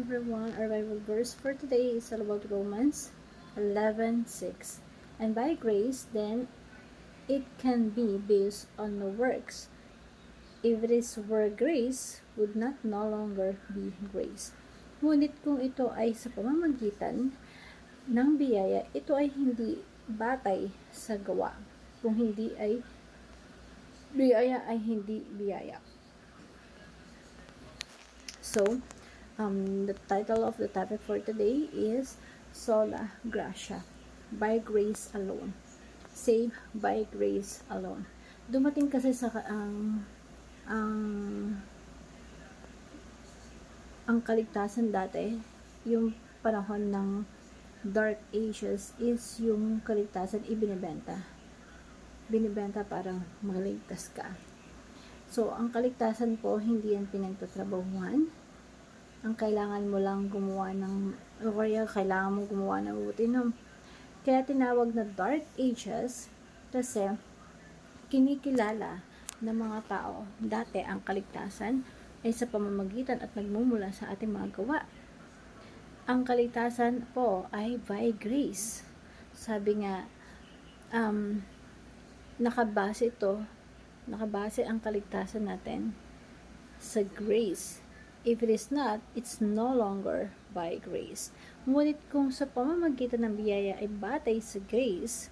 everyone. Our Bible verse for today is all about Romans 11:6. And by grace, then, it can be based on the works. If it is were grace, would not no longer be grace. Ngunit kung ito ay sa pamamagitan ng biyaya, ito ay hindi batay sa gawa. Kung hindi ay biyaya ay hindi biyaya. So, the title of the topic for today is Sola Gratia, by grace alone. Saved by grace alone. Dumating kasi sa ang kaligtasan dati, yung panahon ng Dark Ages is yung kaligtasan ibinibenta. Binibenta para maligtas ka. So, ang kaligtasan po, hindi yan pinagtatrabahuhan. Ang kailangan mo lang gumawa ng, o kaya kailangan mo gumawa ng mabuti. No? Kaya tinawag na Dark Ages kasi kinikilala ng mga tao dati ang kaligtasan ay sa pamamagitan at nagmumula sa ating mga gawa. Ang kaligtasan po ay by grace. Sabi nga, nakabase ang kaligtasan natin sa grace. If it is not, it's no longer by grace. Ngunit kung sa pamamagitan ng biyaya ay batay sa grace,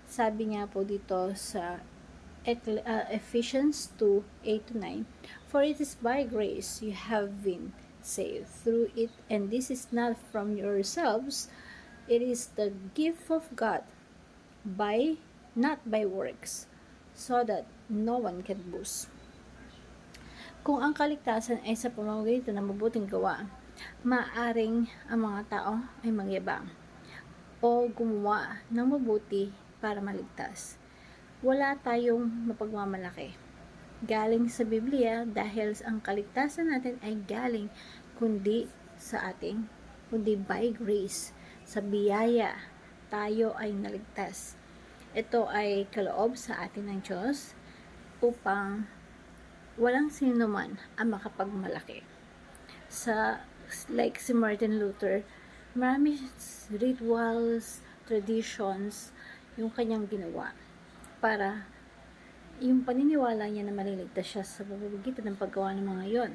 sabi nga po dito sa Ephesians 2:8-9, for it is by grace you have been saved through it, and this is not from yourselves, it is the gift of God, not by works, so that no one can boast. Kung ang kaligtasan ay sa pamamagitan ng mabuting gawa, maaring ang mga tao ay mangyabang o gumawa ng mabuti para maligtas. Wala tayong mapagmamalaki galing sa Biblia dahil ang kaligtasan natin ay galing kundi by grace, sa biyaya tayo ay naligtas. Ito ay kaloob sa atin ng Diyos upang walang sino man ang makapagmalaki. Like si Martin Luther, marami rituals, traditions, yung kanyang ginawa para yung paniniwala niya na maliligtas siya sa pamamagitan ng paggawa ng mga yon.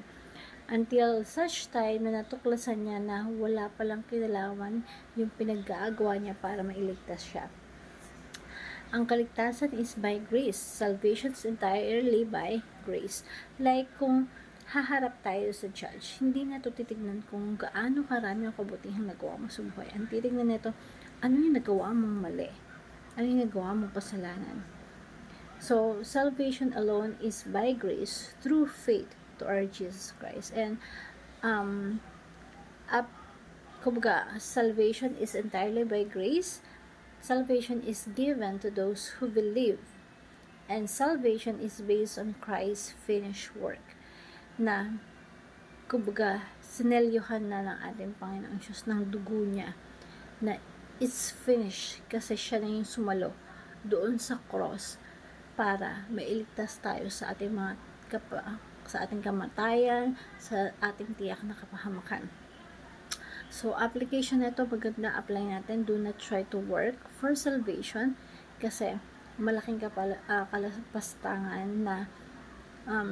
Until such time na natuklasan niya na wala palang kinalaman yung pinag-aagawa niya para mailigtas siya. Ang kaligtasan is by grace. Salvation is entirely by grace. Like kung haharap tayo sa judge, hindi na ito titignan kung gaano karami ang kabutihang nagawa mo sa buhay. Ang titignan nito, ano yung nagawa mong mali? Ano yung nagawa mong kasalanan? So, salvation alone is by grace through faith to our Jesus Christ. And, salvation is entirely by grace. Salvation is given to those who believe. And salvation is based on Christ's finished work. Na, sinelyuhan na ng ating Panginoong Diyos ng dugo niya. Na it's finished kasi siya na yung sumalo doon sa cross para mailigtas tayo sa ating sa ating kamatayan, sa ating tiyak na kapahamakan. So, application nito, pagkat na-apply natin, do not try to work for salvation kasi malaking kalapastangan na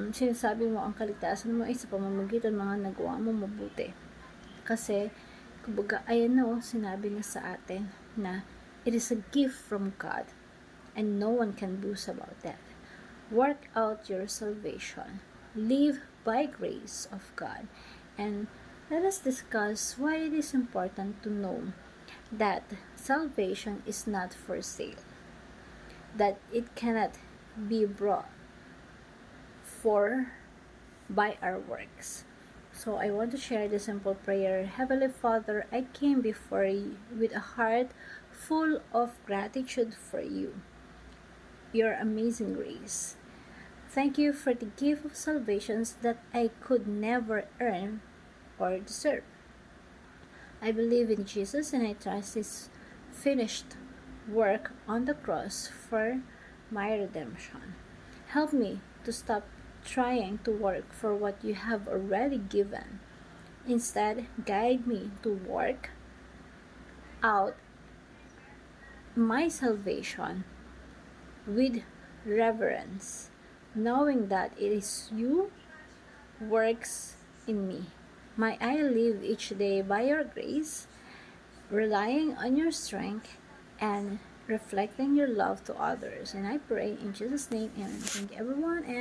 sinasabi mo ang kaligtasan mo ay sa pamamagitan mga nagawa mo mabuti. Kasi, ayan na sinabi na sa atin na it is a gift from God and no one can boast about that. Work out your salvation. Live by grace of God. And let us discuss why it is important to know that salvation is not for sale, that it cannot be brought by our works. So I want to share the simple prayer. Heavenly Father, I came before you with a heart full of gratitude for you, your amazing grace. Thank you for the gift of salvations that I could never earn or deserve. I believe in Jesus and I trust His finished work on the cross for my redemption. Help me to stop trying to work for what you have already given Instead, guide me to work out my salvation with reverence, knowing that it is you works in me. May I live each day by your grace, relying on your strength and reflecting your love to others. And I pray in Jesus' name, amen. Thank you, everyone, and